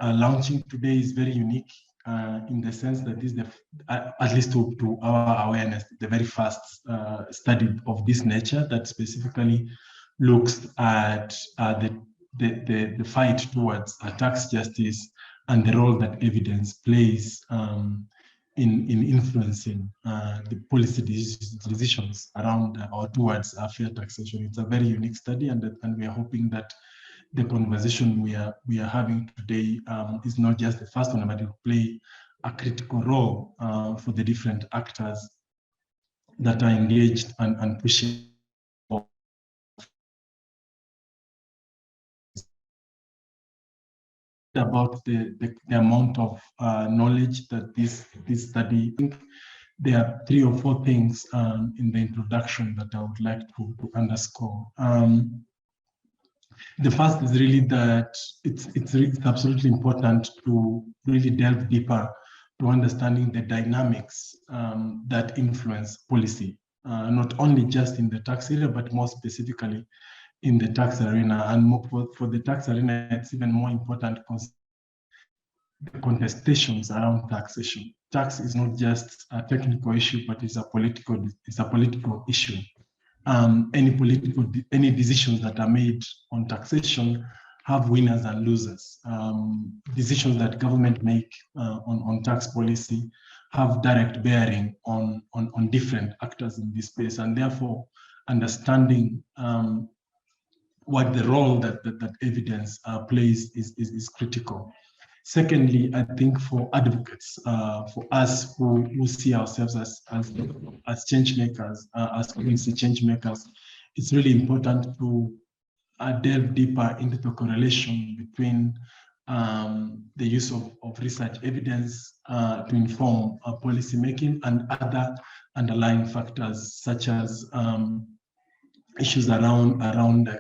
launching today is very unique in the sense that this is at least to our awareness, the very first study of this nature that specifically looks at the fight towards tax justice and the role that evidence plays in influencing the policy decisions around or towards fair taxation. It's a very unique study, and we are hoping that the conversation we are having today is not just the first one, but it will play a critical role for the different actors that are engaged and pushing about the amount of knowledge that this study. I think there are 3 or 4 things in the introduction that I would like to underscore. The first is really that it's absolutely important to really delve deeper to understanding the dynamics that influence policy, not only just in the tax area, but more specifically in the tax arena. And for the tax arena, it's even more important the contestations around taxation. Tax is not just a technical issue, but it's a political issue. Any decisions that are made on taxation have winners and losers. Decisions that government make on tax policy have direct bearing on different actors in this space, and therefore understanding what the role that evidence plays is critical. Secondly, I think for advocates, for us who see ourselves as change makers, as community change makers, it's really important to delve deeper into the correlation between the use of research evidence to inform policy making and other underlying factors such as issues around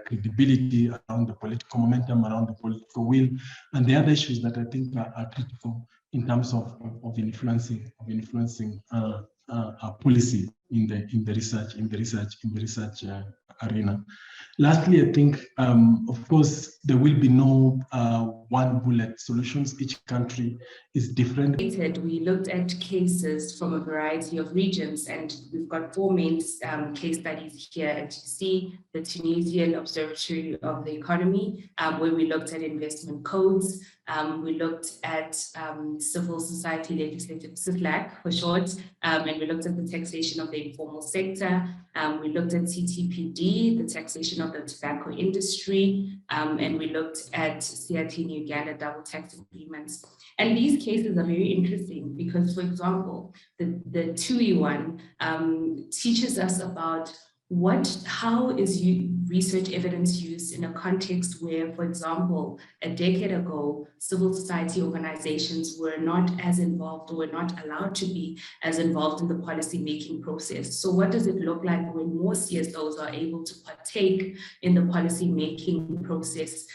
credibility, around the political momentum, around the political will, and the other issues that I think are critical in terms of influencing policy in the research arena. Lastly, I think, of course, there will be no one bullet solutions. Each country is different. We looked at cases from a variety of regions, and we've got 4 main case studies here at TC, the Tunisian Observatory of the Economy, where we looked at investment codes. We looked at civil society legislative, CISLAC for short, and we looked at the taxation of the informal sector. We looked at CTPD, the taxation of the tobacco industry, and we looked at CRT in Uganda double tax agreements. And these cases are very interesting because, for example, the TUI one teaches us about how is research evidence used in a context where, for example, a decade ago, civil society organizations were not as involved or were not allowed to be as involved in the policy-making process. So what does it look like when more CSOs are able to partake in the policy-making process,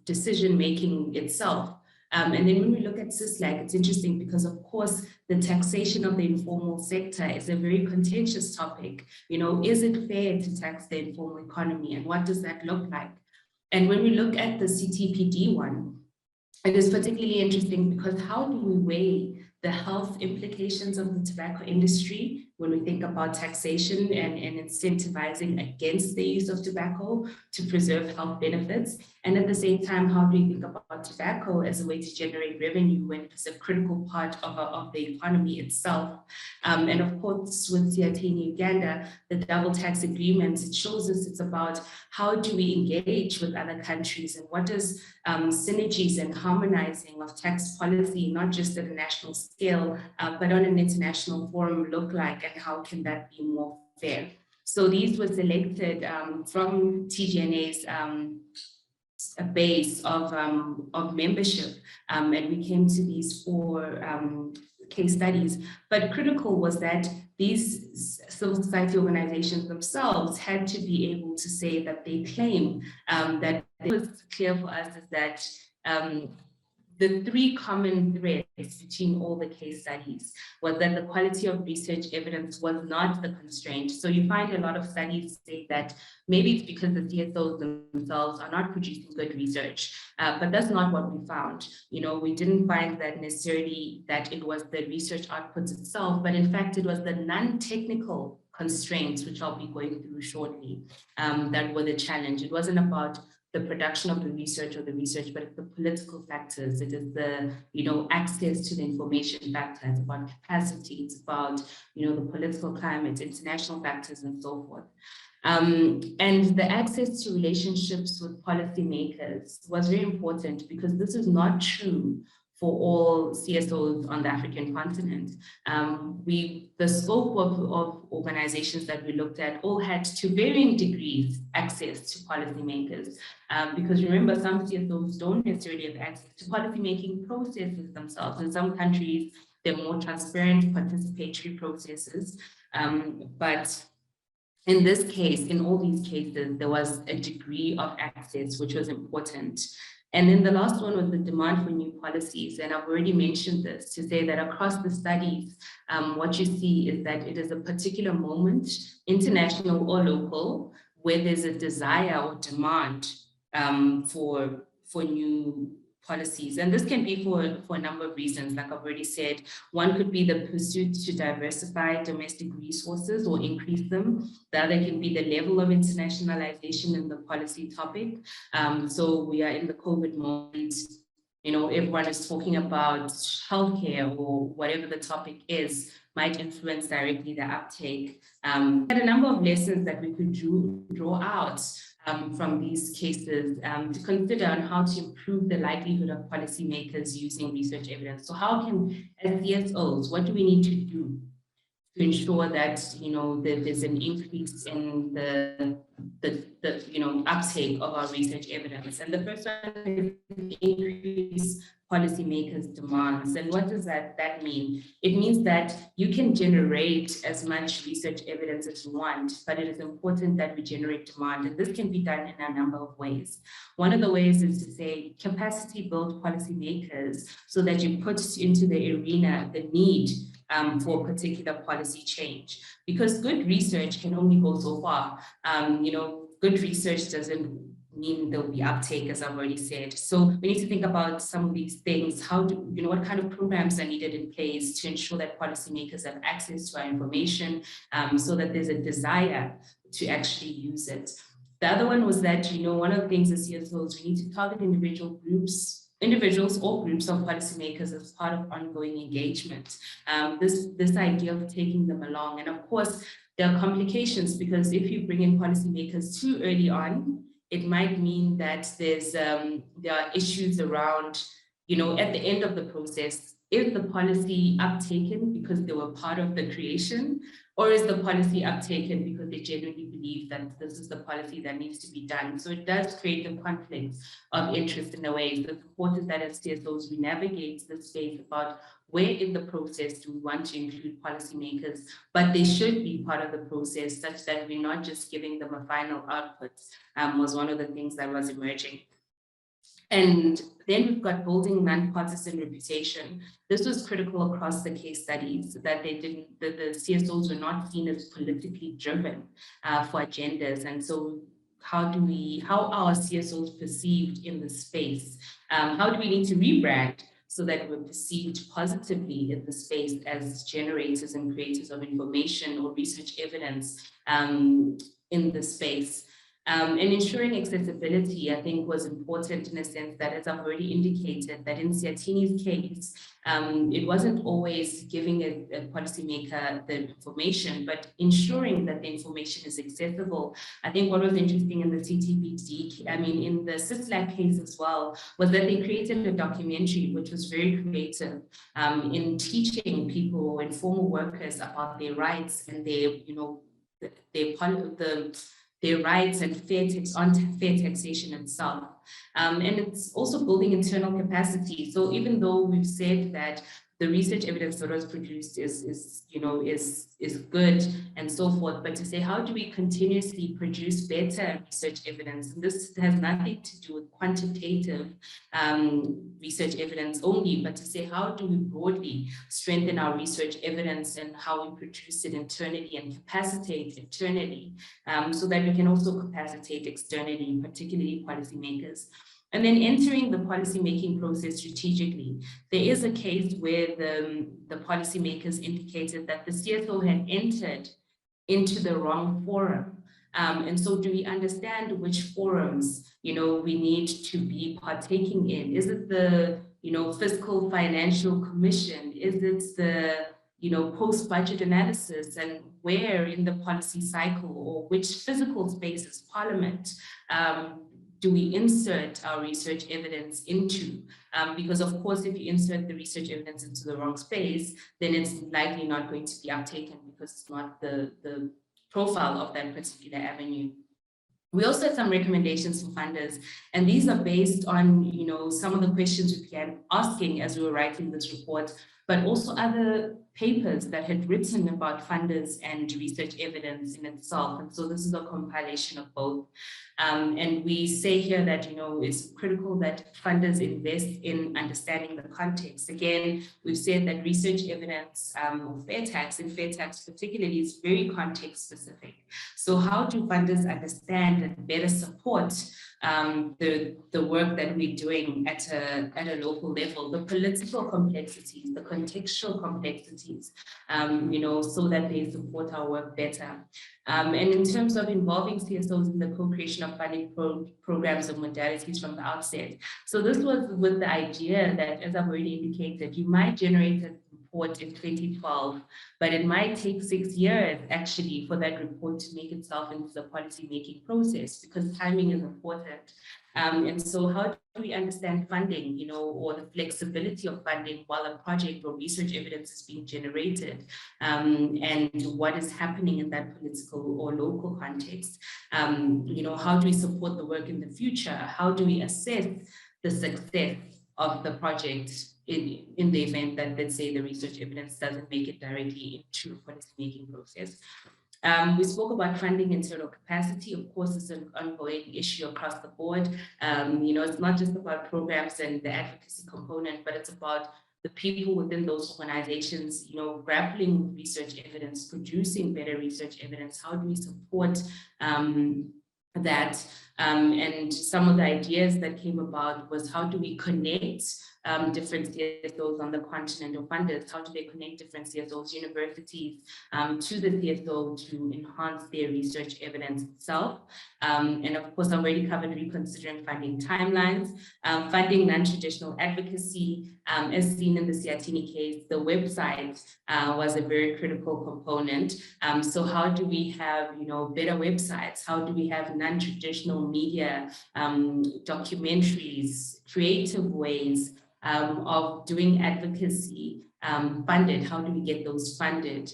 decision-making itself? And then when we look at CISLAC, it's interesting because, of course, the taxation of the informal sector is a very contentious topic. You know, is it fair to tax the informal economy, and what does that look like? And when we look at the CTPD one, it is particularly interesting because how do we weigh the health implications of the tobacco industry when we think about taxation and incentivizing against the use of tobacco to preserve health benefits? And at the same time, how do we think about tobacco as a way to generate revenue when it's a critical part of the economy itself? And of course, with CRT in Uganda, the double tax agreements, it shows us it's about how do we engage with other countries and what does synergies and harmonizing of tax policy, not just at a national scale, but on an international forum look like, and how can that be more fair? So these were selected from TJNA's a base of membership, and we came to these 4 case studies. But critical was that these civil society organizations themselves had to be able to say that they claim that it was clear for us is that the three common threads between all the case studies was that the quality of research evidence was not the constraint. So you find a lot of studies say that maybe it's because the CSOs themselves are not producing good research, but that's not what we found. You know, we didn't find that necessarily that it was the research outputs itself, but in fact, it was the non-technical constraints, which I'll be going through shortly, that were the challenge. It wasn't about the production of the research, but it's the political factors. It is the, you know, access to the information factor. It's about capacity. It's about, you know, the political climate, international factors, and so forth. And the access to relationships with policymakers was very important, because this is not true for all CSOs on the African continent. The scope of organizations that we looked at all had, to varying degrees, access to policymakers. Because remember, some CSOs don't necessarily have access to policymaking processes themselves. In some countries, they're more transparent, participatory processes. But in this case, in all these cases, there was a degree of access, which was important. And then the last one was the demand for new policies. And I've already mentioned this to say that across the studies, what you see is that it is a particular moment, international or local, where there's a desire or demand for new policies. And this can be for a number of reasons, like I've already said. One could be the pursuit to diversify domestic resources or increase them. The other can be the level of internationalization in the policy topic. So we are in the COVID moment, you know, everyone is talking about healthcare or whatever the topic is, might influence directly the uptake. Had a number of lessons that we could draw out from these cases to consider on how to improve the likelihood of policymakers using research evidence. So how can, as CSOs, what do we need to do to ensure that, you know, there's an increase in the you know, uptake of our research evidence? And the first one is increase policymakers' demands. And what does that mean? It means that you can generate as much research evidence as you want, but it is important that we generate demand. And this can be done in a number of ways. One of the ways is to say capacity build policymakers so that you put into the arena the need for particular policy change. Because good research can only go so far. You know, good research doesn't mean there'll be uptake, as I've already said. So we need to think about some of these things. How do, you know, what kind of programs are needed in place to ensure that policymakers have access to our information so that there's a desire to actually use it. The other one was that, you know, one of the things as CSOs, we need to target individuals or groups of policymakers as part of ongoing engagement. This idea of taking them along. And of course, there are complications, because if you bring in policymakers too early on, it might mean that there are issues around, you know, at the end of the process, is the policy uptaken because they were part of the creation, or is the policy uptaken because they genuinely believe that this is the policy that needs to be done? So it does create a conflict of interest in a way. So it's important that as CSOs, we navigate the space about where in the process do we want to include policymakers, but they should be part of the process such that we're not just giving them a final output, was one of the things that was emerging. And then we've got building nonpartisan reputation. This was critical across the case studies, that the CSOs were not seen as politically driven for agendas. And so how are CSOs perceived in the space? How do we need to rebrand so that we're perceived positively in the space as generators and creators of information or research evidence in the space? And ensuring accessibility, I think, was important in a sense that, as I've already indicated, that in Siatini's case, it wasn't always giving a policymaker the information, but ensuring that the information is accessible. I think what was interesting in the CTPD, I mean, in the CISLAC case as well, was that they created a documentary which was very creative in teaching people, informal workers, about their rights and their, you know, their rights and fair taxation itself. And it's also building internal capacity. So even though we've said that the research evidence that was produced is good and so forth, but to say, how do we continuously produce better research evidence? And this has nothing to do with quantitative research evidence only, but to say, how do we broadly strengthen our research evidence and how we produce it internally and capacitate internally, so that we can also capacitate externally, particularly policymakers. And then entering the policymaking process strategically. There is a case where the policymakers indicated that the CSO had entered into the wrong forum. And so do we understand which forums, we need to be partaking in? Is it the, Fiscal Financial Commission? Is it the, post-budget analysis, and where in the policy cycle or which physical spaces, Parliament, do we insert our research evidence into? Because of course, if you insert the research evidence into the wrong space, then it's likely not going to be uptaken because it's not the profile of that particular avenue. We also had some recommendations for funders, and these are based on, some of the questions we began asking as we were writing this report, but also other papers that had written about funders and research evidence in itself. And so this is a compilation of both. And we say here that, it's critical that funders invest in understanding the context. Again, we've said that research evidence or fair tax, and fair tax particularly, is very context specific. So how do funders understand and better support the work that we're doing at a local level, the political complexities, the contextual complexities, so that they support our work better. And in terms of involving CSOs in the co-creation of funding programs and modalities from the outset. So this was with the idea that, as I've already indicated, you might generate a report in 2012, but it might take 6 years actually for that report to make itself into the policy making process, because timing is important. And so how do we understand funding, or the flexibility of funding while a project or research evidence is being generated, and what is happening in that political or local context? How do we support the work in the future? How do we assess the success of the project in the event that, let's say, the research evidence doesn't make it directly into the policy-making process? We spoke about funding internal capacity. Of course, it's an ongoing issue across the board. It's not just about programs and the advocacy component, but it's about the people within those organizations, grappling with research evidence, producing better research evidence. How do we support that? And some of the ideas that came about was, how do we connect different CSOs on the continent, or funders? How do they connect different CSOs, universities, to the CSO to enhance their research evidence itself? And of course, I've already covered reconsidering funding timelines, funding non-traditional advocacy. As seen in the Siatini case, the website was a very critical component. So how do we have, better websites? How do we have non-traditional media, documentaries, creative ways of doing advocacy funded? How do we get those funded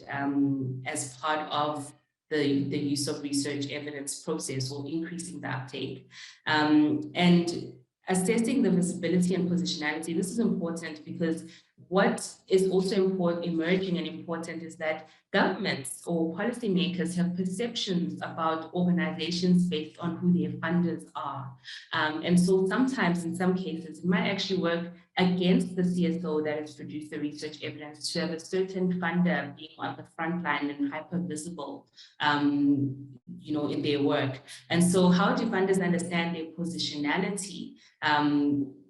as part of the use of research evidence process, or increasing the uptake? And assessing the visibility and positionality. This is important because what is also emerging and important is that governments or policymakers have perceptions about organizations based on who their funders are. And so sometimes, in some cases, it might actually work against the CSO that has produced the research evidence to have a certain funder being on the front line and hyper visible, in their work. And so how do funders understand their positionality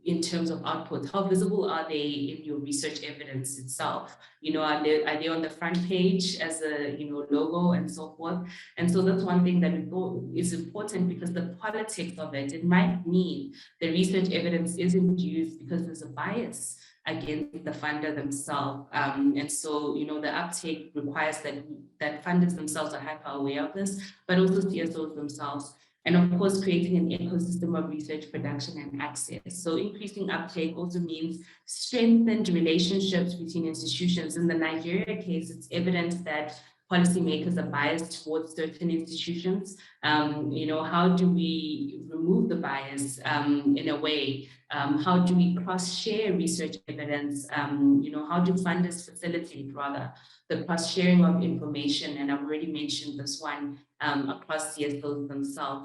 in terms of output? How visible are they in your research evidence itself? Are they on the front page as a logo and so forth? And so that's one thing that we thought is important, because the politics of it might mean the research evidence isn't used because there's a bias against the funder themselves. And so, the uptake requires that funders themselves are hyper aware of this, but also CSOs themselves. And of course, creating an ecosystem of research production and access. So increasing uptake also means strengthened relationships between institutions. In the Nigeria case, it's evident that policymakers are biased towards certain institutions. How do we remove the bias in a way? How do we cross-share research evidence? How do funders facilitate, rather, the cross-sharing of information? And I've already mentioned this one across CSOs themselves.